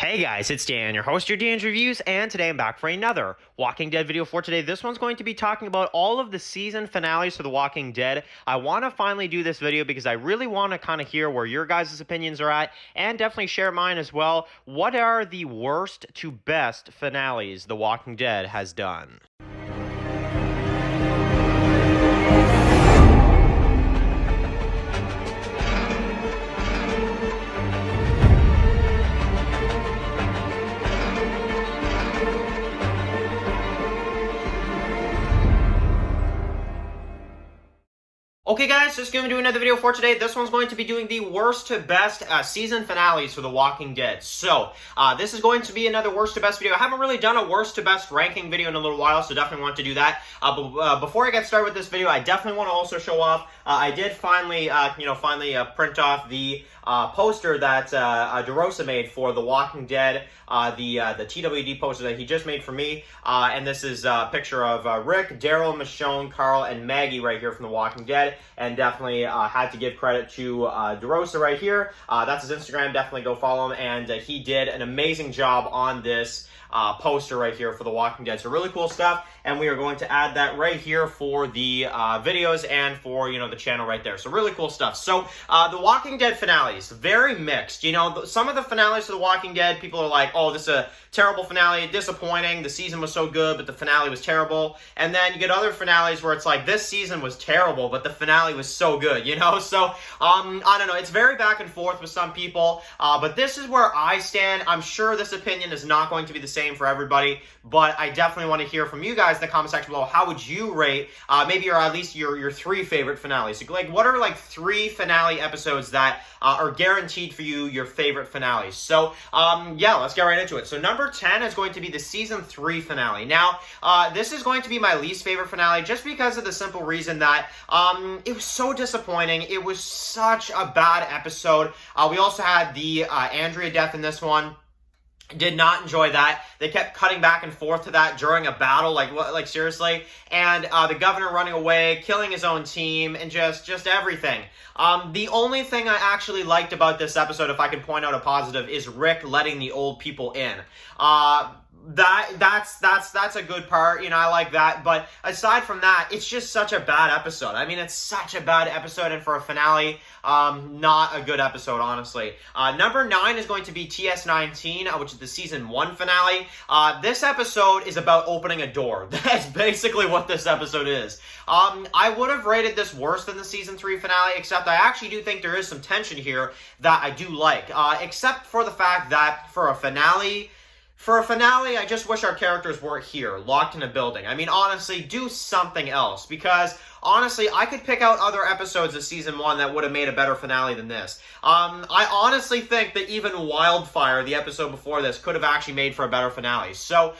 Hey guys, it's Dan, your host, your TWD Reviews, and today I'm back for another Walking Dead video for today. This one's going to be talking about all of the season finales for The Walking Dead. I want to finally do this video because I really want to kind of hear where your guys' opinions are at, and definitely share mine as well. What are the worst to best finales The Walking Dead has done? Okay guys, just going to do another video for today. This one's going to be doing the worst to best season finales for The Walking Dead. So, this is going to be another worst to best video. I haven't really done a worst to best ranking video in a little while, so definitely want to do that. But before I get started with this video, I definitely want to also show off, I did finally, print off the poster that DeRosa made for The Walking Dead, the TWD poster that he just made for me. And this is a picture of Rick, Daryl, Michonne, Carl, and Maggie right here from The Walking Dead. And definitely had to give credit to DeRosa right here. That's his Instagram. Definitely go follow him. And he did an amazing job on this poster right here for The Walking Dead. So really cool stuff. And we are going to add that right here for the videos and for, the channel right there. So really cool stuff. So The Walking Dead finales, very mixed. Some of the finales of The Walking Dead, people are like, oh, this is a terrible finale, disappointing. The season was so good, but the finale was terrible. And then you get other finales where it's like, this season was terrible, but the finale was so good, So, I don't know. It's very back and forth with some people. But this is where I stand. I'm sure this opinion is not going to be the same for everybody, but I definitely want to hear from you guys in the comment section below. How would you rate maybe or at least your three favorite finales? Like, what are like three finale episodes that are guaranteed for you, your favorite finales? So, yeah, let's get right into it. So number 10 is going to be the season 3 finale. Now, this is going to be my least favorite finale just because of the simple reason that it was so disappointing. It was such a bad episode. We also had the Andrea death in this one. Did not enjoy that. They kept cutting back and forth to that during a battle, like seriously. And the governor running away, killing his own team, and just everything. The only thing I actually liked about this episode, if I can point out a positive, is Rick letting the old people in. That's a good part, I like that, but aside from that, it's just such a bad episode. I mean, it's such a bad episode, and for a finale, not a good episode, honestly. Number 9 is going to be TS19, which is the season 1 finale. This episode is about opening a door. That's basically what this episode is. I would have rated this worse than the season 3 finale, except I actually do think there is some tension here that I do like, except for the fact that for a finale, I just wish our characters weren't here, locked in a building. I mean, honestly, do something else. Because, honestly, I could pick out other episodes of Season 1 that would have made a better finale than this. I honestly think that even Wildfire, the episode before this, could have actually made for a better finale. So,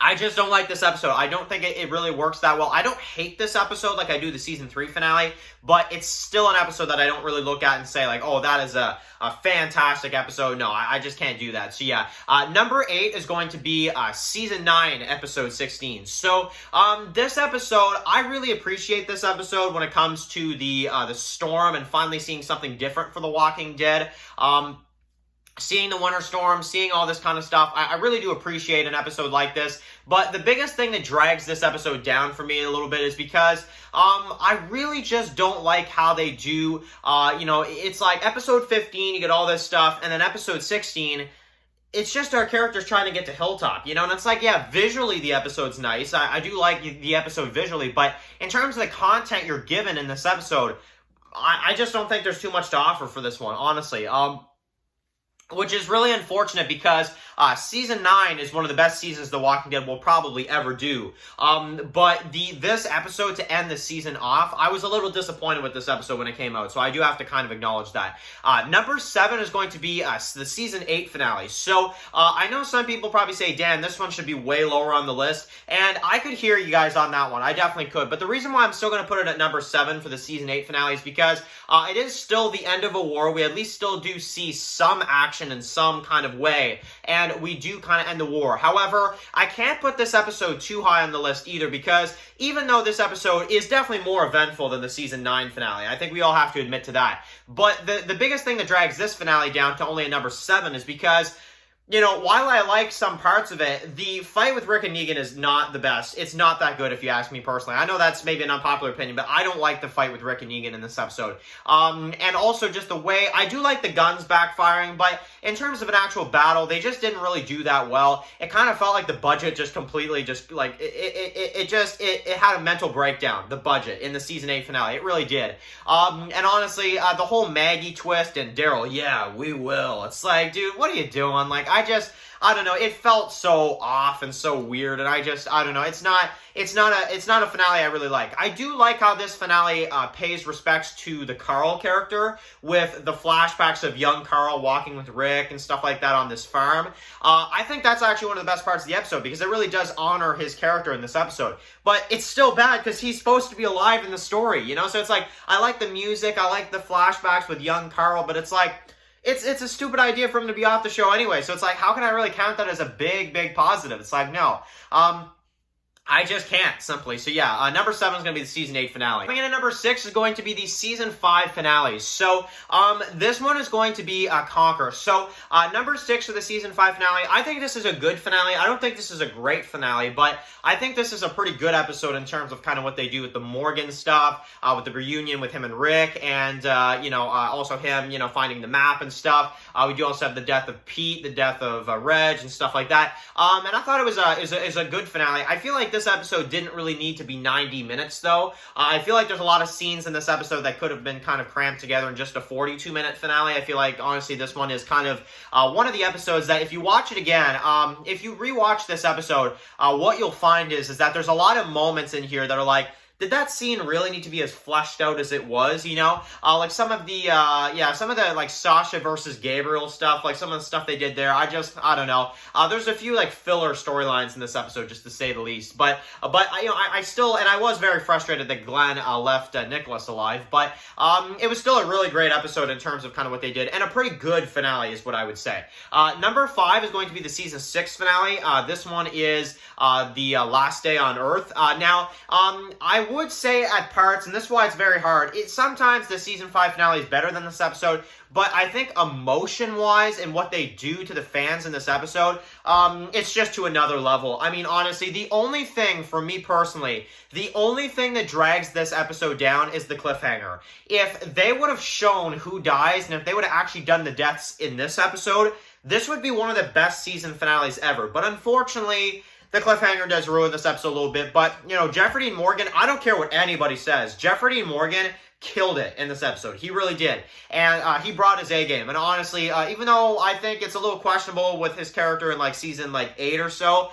I just don't like this episode. I don't think it really works that well. I don't hate this episode like I do the season 3 finale, but it's still an episode that I don't really look at and say like, oh, that is a fantastic episode. No, I just can't do that. So yeah, number 8 is going to be season 9, episode 16. So this episode, I really appreciate this episode when it comes to the storm and finally seeing something different for The Walking Dead. Seeing the winter storm, seeing all this kind of stuff, I really do appreciate an episode like this. But the biggest thing that drags this episode down for me a little bit is because I really just don't like how they do, it's like episode 15, you get all this stuff, and then episode 16, it's just our characters trying to get to Hilltop, and it's like, yeah, visually the episode's nice. I do like the episode visually, but in terms of the content you're given in this episode, I just don't think there's too much to offer for this one, honestly. Which is really unfortunate because Season 9 is one of the best seasons The Walking Dead will probably ever do. But this episode to end the season off, I was a little disappointed with this episode when it came out, so I do have to kind of acknowledge that. Number 7 is going to be the Season 8 finale. So I know some people probably say, Dan, this one should be way lower on the list, and I could hear you guys on that one. I definitely could. But the reason why I'm still going to put it at number 7 for the Season 8 finale is because it is still the end of a war. We at least still do see some action in some kind of way. And and we do kind of end the war. However, I can't put this episode too high on the list either, because even though this episode is definitely more eventful than the season 9 finale, I think we all have to admit to that. But the biggest thing that drags this finale down to only a number 7 is because, you know, while I like some parts of it, the fight with Rick and Negan is not the best. It's not that good, if you ask me personally. I know that's maybe an unpopular opinion, but I don't like the fight with Rick and Negan in this episode. And also just the way, I do like the guns backfiring, but in terms of an actual battle, they just didn't really do that well. It kind of felt like the budget just completely it had a mental breakdown, the budget, in the season 8 finale. It really did. And honestly, the whole Maggie twist and Daryl, yeah, we will. It's like, dude, what are you doing? Like, I don't know, it felt so off and so weird, and I don't know, it's not a finale I really like. I do like how this finale pays respects to the Carl character, with the flashbacks of young Carl walking with Rick and stuff like that on this farm. I think that's actually one of the best parts of the episode, because it really does honor his character in this episode. But it's still bad, because he's supposed to be alive in the story, you know? So it's like, I like the music, I like the flashbacks with young Carl, but it's like, it's a stupid idea for him to be off the show anyway. So it's like, how can I really count that as a big, big positive? It's like, no. I just can't, simply. So yeah, number 7 is going to be the season 8 finale. Coming in at number 6 is going to be the season 5 finale. So this one is going to be Conquer. So number 6 for the season 5 finale, I think this is a good finale. I don't think this is a great finale, but I think this is a pretty good episode in terms of kind of what they do with the Morgan stuff, with the reunion with him and Rick, and also him, finding the map and stuff. We do also have the death of Pete, the death of Reg, and stuff like that. And I thought it was a good finale. I feel like this episode didn't really need to be 90 minutes, though. I feel like there's a lot of scenes in this episode that could have been kind of cramped together in just a 42-minute finale. I feel like, honestly, this one is kind of one of the episodes that, if you watch it again, if you rewatch this episode, what you'll find is that there's a lot of moments in here that are like, did that scene really need to be as fleshed out as it was, like some of the, like, Sasha versus Gabriel stuff, like, some of the stuff they did there, I don't know. There's a few, like, filler storylines in this episode, just to say the least, but I still, and I was very frustrated that Glenn left Nicholas alive, but it was still a really great episode in terms of kind of what they did, and a pretty good finale is what I would say. Number 5 is going to be the season 6 finale. This one is the last day on Earth. Now, I would say at parts, and this is why it's very hard, sometimes the season 5 finale is better than this episode, but I think emotion-wise and what they do to the fans in this episode, it's just to another level. I mean, honestly, the only thing, for me personally, the only thing that drags this episode down is the cliffhanger. If they would have shown who dies, and if they would have actually done the deaths in this episode, this would be one of the best season finales ever. But unfortunately, the cliffhanger does ruin this episode a little bit, but, Jeffrey Dean Morgan, I don't care what anybody says. Jeffrey Dean Morgan killed it in this episode. He really did. And he brought his A game. And honestly, even though I think it's a little questionable with his character in, like, season, 8 or so,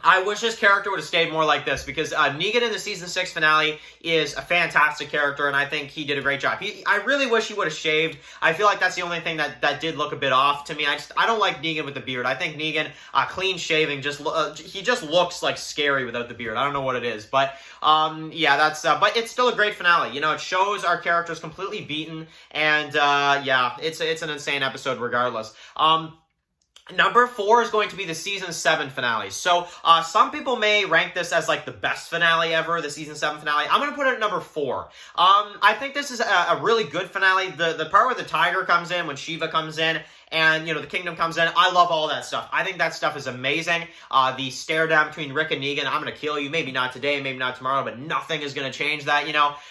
I wish his character would have stayed more like this, because Negan in the season 6 finale is a fantastic character, and I think he did a great job. I really wish he would have shaved. I feel like that's the only thing that did look a bit off to me. I don't like Negan with the beard. I think Negan, clean shaving, he just looks like scary without the beard. I don't know what it is, but but it's still a great finale. It shows our characters completely beaten, and it's an insane episode regardless. Number 4 is going to be the season 7 finale. So, some people may rank this as, like, the best finale ever, the season 7 finale. I'm going to put it at number 4. I think this is a really good finale. The part where the tiger comes in, when Shiva comes in, and, the kingdom comes in, I love all that stuff. I think that stuff is amazing. The stare down between Rick and Negan, I'm going to kill you, maybe not today, maybe not tomorrow, but nothing is going to change that,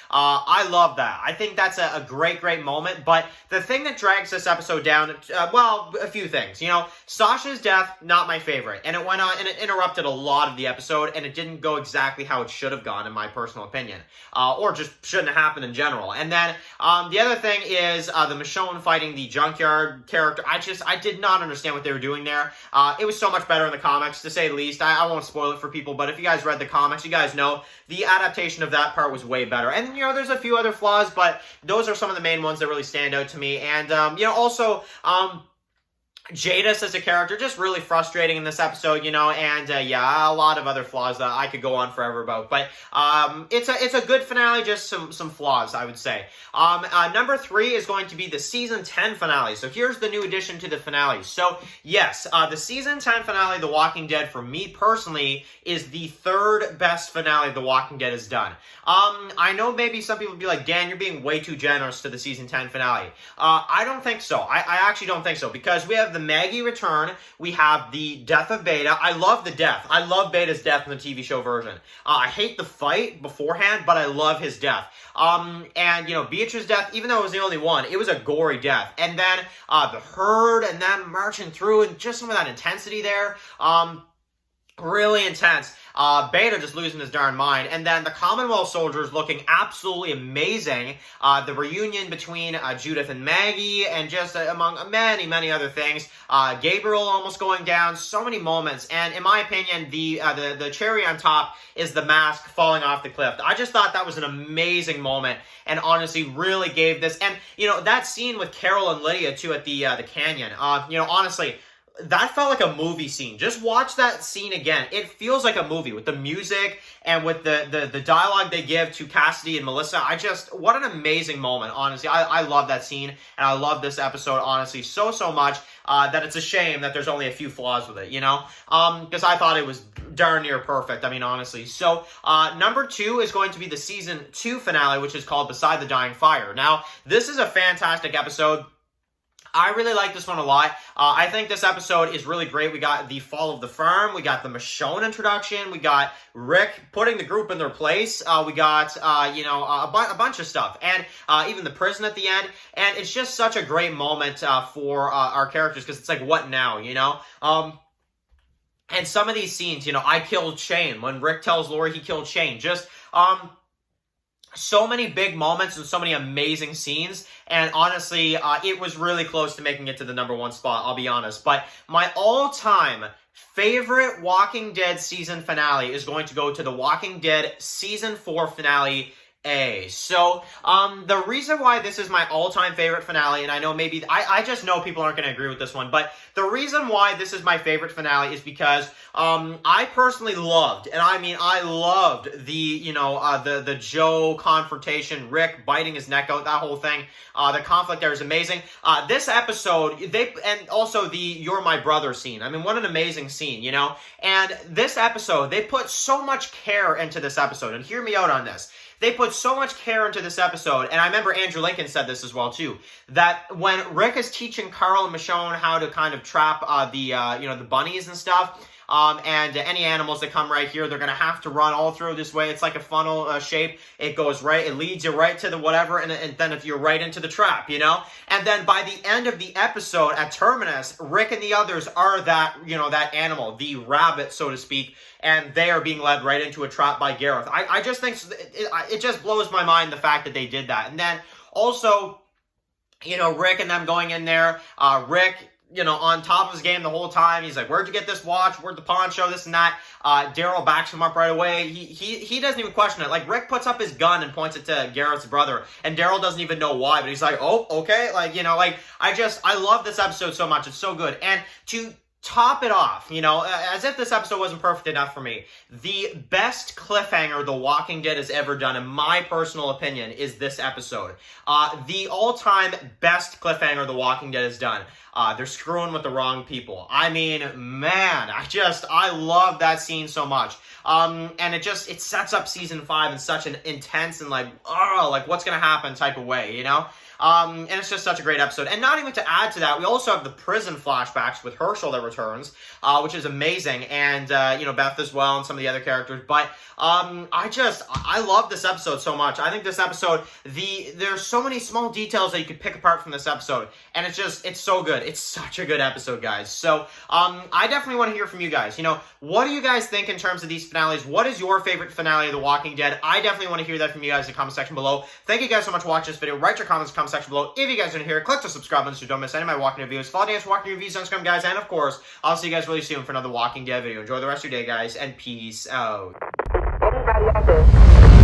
I love that. I think that's a great, great moment, but the thing that drags this episode down, a few things, Sasha's death, not my favorite, and it went on, and it interrupted a lot of the episode, and it didn't go exactly how it should have gone, in my personal opinion, or just shouldn't have happened in general. And then, the other thing is, the Michonne fighting the junkyard character. I did not understand what they were doing there. It was so much better in the comics, to say the least. I won't spoil it for people, but if you guys read the comics, you guys know the adaptation of that part was way better. And, there's a few other flaws, but those are some of the main ones that really stand out to me. And, also, Jadis as a character, just really frustrating in this episode, and yeah, a lot of other flaws that I could go on forever about. But it's a good finale, just some flaws, I would say. Number 3 is going to be the season 10 finale. So here's the new addition to the finale. So yes, the season 10 finale, The Walking Dead, for me personally, is the 3rd best finale The Walking Dead has done. I know maybe some people would be like, Dan, you're being way too generous to the season 10 finale. I don't think so. I actually don't think so, because we have the Maggie return, we have the death of Beta. I love the death. I love Beta's death in the TV show version. I hate the fight beforehand, but I love his death. And, Beatrice's death, even though it was the only one, it was a gory death. And then the herd, and then marching through, and just some of that intensity there. Really intense. Beta just losing his darn mind. And then the Commonwealth soldiers looking absolutely amazing. The reunion between Judith and Maggie, and just among many, many other things. Gabriel almost going down. So many moments. And in my opinion, the cherry on top is the mask falling off the cliff. I just thought that was an amazing moment, and honestly really gave this. And, that scene with Carol and Lydia, too, at the canyon. Honestly, that felt like a movie scene. Just watch that scene again. It feels like a movie with the music and with the dialogue they give to Cassidy and Melissa. What an amazing moment, honestly. I love that scene, and I love this episode, honestly, so much that it's a shame that there's only a few flaws with it, because I thought it was darn near perfect, honestly. So, number 2 is going to be the season 2 finale, which is called Beside the Dying Fire. Now, this is a fantastic episode. I really like this one a lot. I think this episode is really great. We got the fall of the farm. We got the Michonne introduction. We got Rick putting the group in their place. We got, a bunch of stuff. And even the prison at the end. And it's just such a great moment for our characters, because it's like, what now, And some of these scenes, I killed Shane. When Rick tells Lori he killed Shane. Just, so many big moments and so many amazing scenes, and honestly, it was really close to making it to the number 1 spot, I'll be honest. But my all-time favorite Walking Dead season finale is going to go to the Walking Dead season 4 finale, A. So, the reason why this is my all-time favorite finale, and I know maybe, I just know people aren't going to agree with this one, but the reason why this is my favorite finale is because, I personally loved, and I loved the Joe confrontation, Rick biting his neck out, that whole thing. The conflict there is amazing. This episode, and also the You're My Brother scene. What an amazing scene, And this episode, they put so much care into this episode, and hear me out on this. They put so much care into this episode, and I remember Andrew Lincoln said this as well, too, that when Rick is teaching Carl and Michonne how to kind of trap the bunnies and stuff, and any animals that come right here, they're going to have to run all through this way. It's like a funnel shape. It goes right, it leads you right to the whatever, and then if you're right into the trap, And then by the end of the episode at Terminus, Rick and the others are that, that animal, the rabbit, so to speak, and they are being led right into a trap by Gareth. I just think it just blows my mind, the fact that they did that. And then also, Rick and them going in there, Rick, on top of his game the whole time. He's like, where'd you get this watch? Where'd the pawn show? This and that. Daryl backs him up right away. He doesn't even question it. Like, Rick puts up his gun and points it to Garrett's brother, and Daryl doesn't even know why, but he's like, oh, okay. I love this episode so much. It's so good. And to top it off, as if this episode wasn't perfect enough for me, the best cliffhanger The Walking Dead has ever done, in my personal opinion, is this episode. The all-time best cliffhanger The Walking Dead has done. They're screwing with the wrong people. Man, I love that scene so much. And it sets up season 5 in such an intense and what's gonna happen type of way, And it's just such a great episode. And not even to add to that, we also have the prison flashbacks with Herschel that returns, which is amazing. And, Beth as well, and some of the other characters. But, I love this episode so much. I think this episode, there's so many small details that you could pick apart from this episode. And it's so good. It's such a good episode, guys. So, I definitely want to hear from you guys. What do you guys think in terms of these finales? What is your favorite finale of The Walking Dead? I definitely want to hear that from you guys in the comment section below. Thank you guys so much for watching this video. Write your comments in the comment section below. If you guys are new here, click the subscribe button so you don't miss any of my Walking Dead videos. Follow me on Walking Reviews on Instagram, guys. And, of course, I'll see you guys really soon for another Walking Dead video. Enjoy the rest of your day, guys, and peace out. Anybody out there?